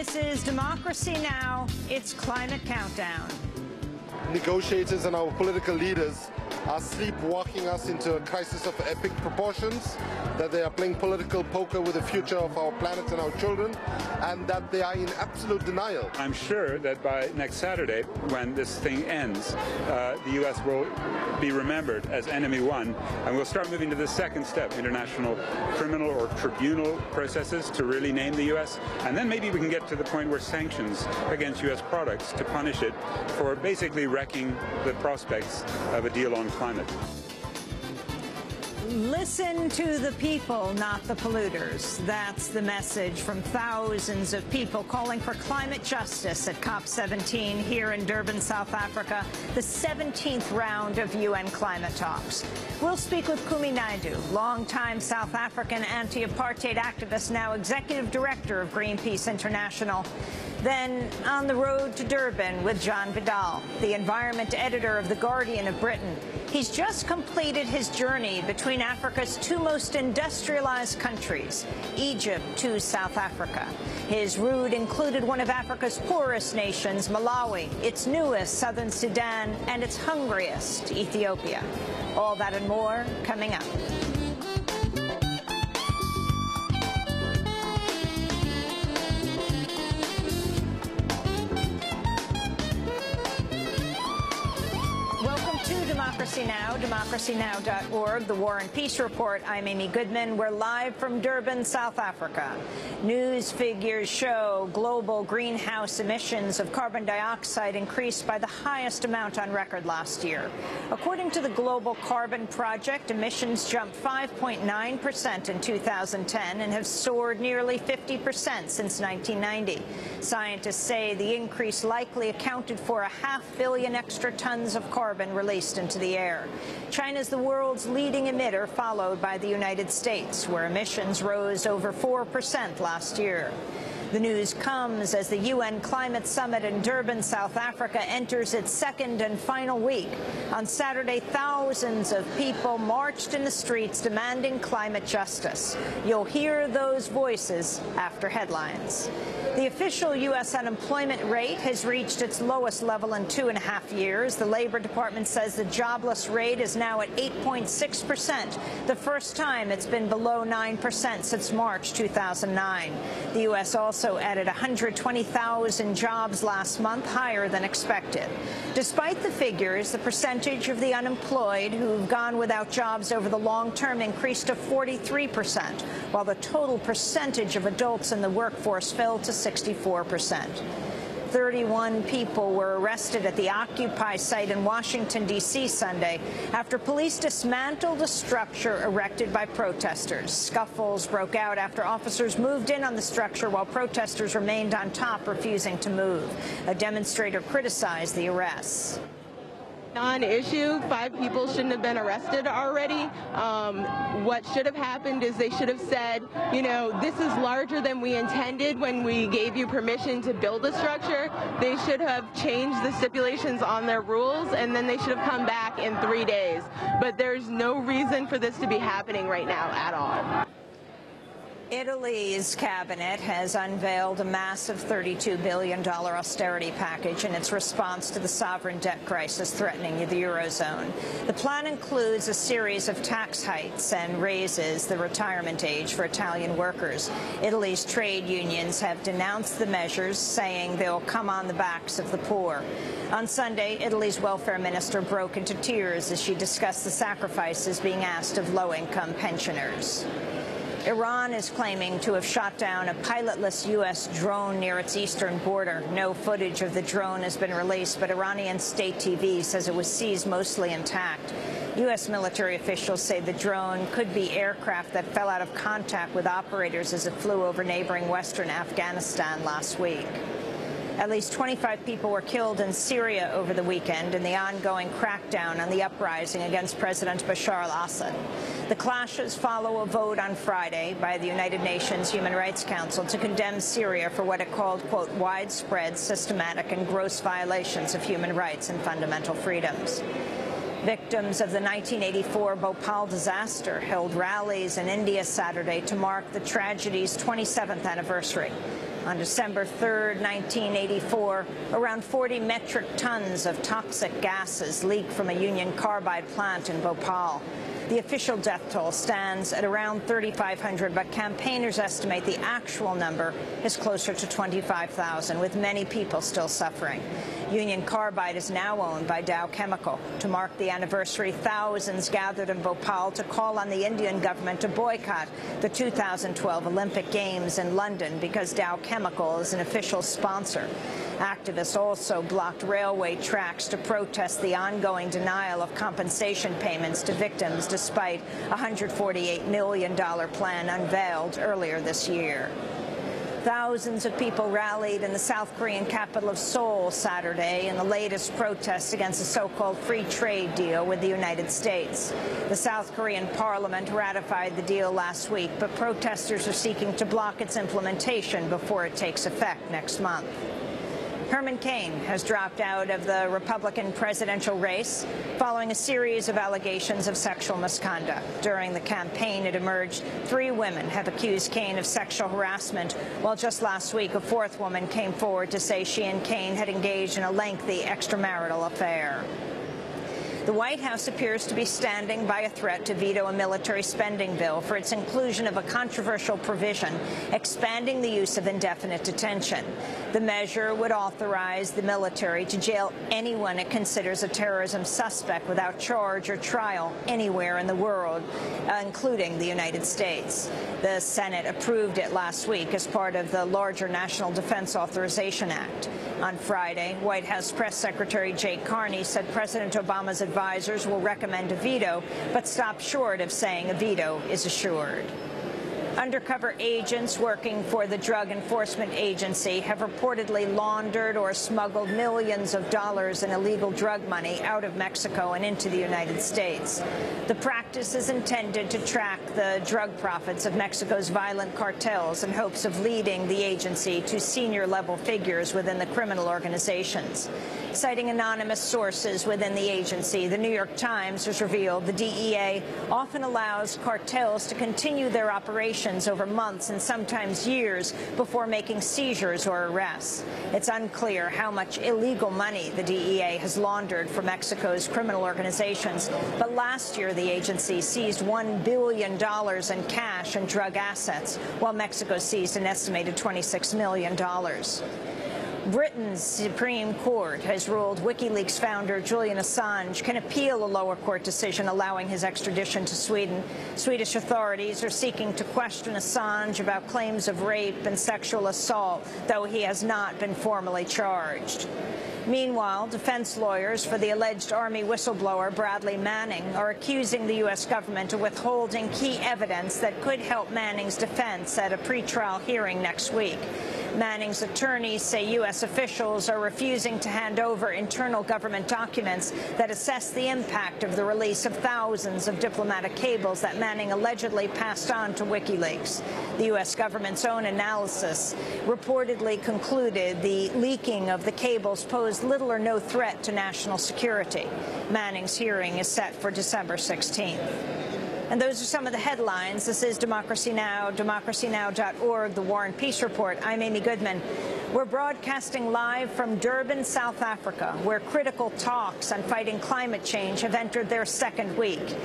This is Democracy Now! It's Climate Countdown. Negotiators and our political leaders are sleepwalking us into a crisis of epic proportions, that they are playing political poker with the future of our planet and our children, and that they are in absolute denial. I'm sure that by next Saturday, when this thing ends, the U.S. will be remembered as enemy one, and we'll start moving to the second step, international criminal or tribunal processes to really name the U.S., and then maybe we can get to the point where sanctions against U.S. products to punish it for basically wrecking the prospects of a deal on climate. Listen to the people, not the polluters. That's the message from thousands of people calling for climate justice at COP17 here in Durban, South Africa, the 17th round of UN climate talks. We'll speak with Kumi Naidoo, longtime South African anti-apartheid activist, now executive director of Greenpeace International. Then on the road to Durban with John Vidal, the environment editor of The Guardian of Britain. He's just completed his journey between Africa's two most industrialized countries, Egypt to South Africa. His route included one of Africa's poorest nations, Malawi, its newest, Southern Sudan, and its hungriest, Ethiopia. All that and more coming up. Democracy Now!, democracynow.org, the War and Peace Report. I'm Amy Goodman. We're live from Durban, South Africa. News figures show global greenhouse emissions of carbon dioxide increased by the highest amount on record last year. According to the Global Carbon Project, emissions jumped 5.9% in 2010 and have soared nearly 50% since 1990. Scientists say the increase likely accounted for 500 million extra tons of carbon released into the air. China's the world's leading emitter, followed by the United States, where emissions rose over 4% last year. The news comes as the UN Climate Summit in Durban, South Africa, enters its second and final week. On Saturday, thousands of people marched in the streets demanding climate justice. You'll hear those voices after headlines. The official U.S. unemployment rate has reached its lowest level in 2.5 years. The Labor Department says the jobless rate is now at 8.6%, the first time it's been below 9% since March 2009. The U.S. also added 120,000 jobs last month, higher than expected. Despite the figures, the percentage of the unemployed who've gone without jobs over the long term increased to 43%, while the total percentage of adults in the workforce fell to 64%. 31 people were arrested at the Occupy site in Washington, D.C. Sunday after police dismantled a structure erected by protesters. Scuffles broke out after officers moved in on the structure while protesters remained on top, refusing to move. A demonstrator criticized the arrests. Non-issue. 5 people shouldn't have been arrested already. What should have happened is they should have said, you know, this is larger than we intended when we gave you permission to build a structure. They should have changed the stipulations on their rules, and then they should have come back in 3 days. But there's no reason for this to be happening right now at all. Italy's cabinet has unveiled a massive $32 billion austerity package in its response to the sovereign debt crisis threatening the Eurozone. The plan includes a series of tax hikes and raises the retirement age for Italian workers. Italy's trade unions have denounced the measures, saying they'll come on the backs of the poor. On Sunday, Italy's welfare minister broke into tears as she discussed the sacrifices being asked of low-income pensioners. Iran is claiming to have shot down a pilotless U.S. drone near its eastern border. No footage of the drone has been released, but Iranian state TV says it was seized mostly intact. U.S. military officials say the drone could be aircraft that fell out of contact with operators as it flew over neighboring western Afghanistan last week. At least 25 people were killed in Syria over the weekend in the ongoing crackdown on the uprising against President Bashar al-Assad. The clashes follow a vote on Friday by the United Nations Human Rights Council to condemn Syria for what it called, quote, widespread, systematic, and gross violations of human rights and fundamental freedoms. Victims of the 1984 Bhopal disaster held rallies in India Saturday to mark the tragedy's 27th anniversary. On December 3rd, 1984, around 40 metric tons of toxic gases leaked from a Union Carbide plant in Bhopal. The official death toll stands at around 3,500, but campaigners estimate the actual number is closer to 25,000, with many people still suffering. Union Carbide is now owned by Dow Chemical. To mark the anniversary, thousands gathered in Bhopal to call on the Indian government to boycott the 2012 Olympic Games in London because Dow Chemical is an official sponsor. Activists also blocked railway tracks to protest the ongoing denial of compensation payments to victims despite a $148 million plan unveiled earlier this year. Thousands of people rallied in the South Korean capital of Seoul Saturday in the latest protests against a so-called free trade deal with the United States. The South Korean parliament ratified the deal last week, but protesters are seeking to block its implementation before it takes effect next month. Herman Cain has dropped out of the Republican presidential race following a series of allegations of sexual misconduct. During the campaign, it emerged 3 women have accused Cain of sexual harassment, while just last week a 4th woman came forward to say she and Cain had engaged in a lengthy extramarital affair. The White House appears to be standing by a threat to veto a military spending bill for its inclusion of a controversial provision expanding the use of indefinite detention. The measure would authorize the military to jail anyone it considers a terrorism suspect without charge or trial anywhere in the world, including the United States. The Senate approved it last week as part of the larger National Defense Authorization Act. On Friday, White House Press Secretary Jake Carney said President Obama's advisors will recommend a veto, but stopped short of saying a veto is assured. Undercover agents working for the Drug Enforcement Agency have reportedly laundered or smuggled millions of dollars in illegal drug money out of Mexico and into the United States. The practice is intended to track the drug profits of Mexico's violent cartels in hopes of leading the agency to senior-level figures within the criminal organizations. Citing anonymous sources within the agency, the New York Times has revealed the DEA often allows cartels to continue their operations over months and sometimes years before making seizures or arrests. It's unclear how much illegal money the DEA has laundered for Mexico's criminal organizations, but last year the agency seized $1 billion in cash and drug assets, while Mexico seized an estimated $26 million. Britain's Supreme Court has ruled WikiLeaks founder Julian Assange can appeal a lower court decision allowing his extradition to Sweden. Swedish authorities are seeking to question Assange about claims of rape and sexual assault, though he has not been formally charged. Meanwhile, defense lawyers for the alleged Army whistleblower Bradley Manning are accusing the U.S. government of withholding key evidence that could help Manning's defense at a pretrial hearing next week. Manning's attorneys say U.S. officials are refusing to hand over internal government documents that assess the impact of the release of thousands of diplomatic cables that Manning allegedly passed on to WikiLeaks. The U.S. government's own analysis reportedly concluded the leaking of the cables posed little or no threat to national security. Manning's hearing is set for December 16th. And those are some of the headlines. This is Democracy Now!, democracynow.org, The War and Peace Report. I'm Amy Goodman. We're broadcasting live from Durban, South Africa, where critical talks on fighting climate change have entered their 2nd week.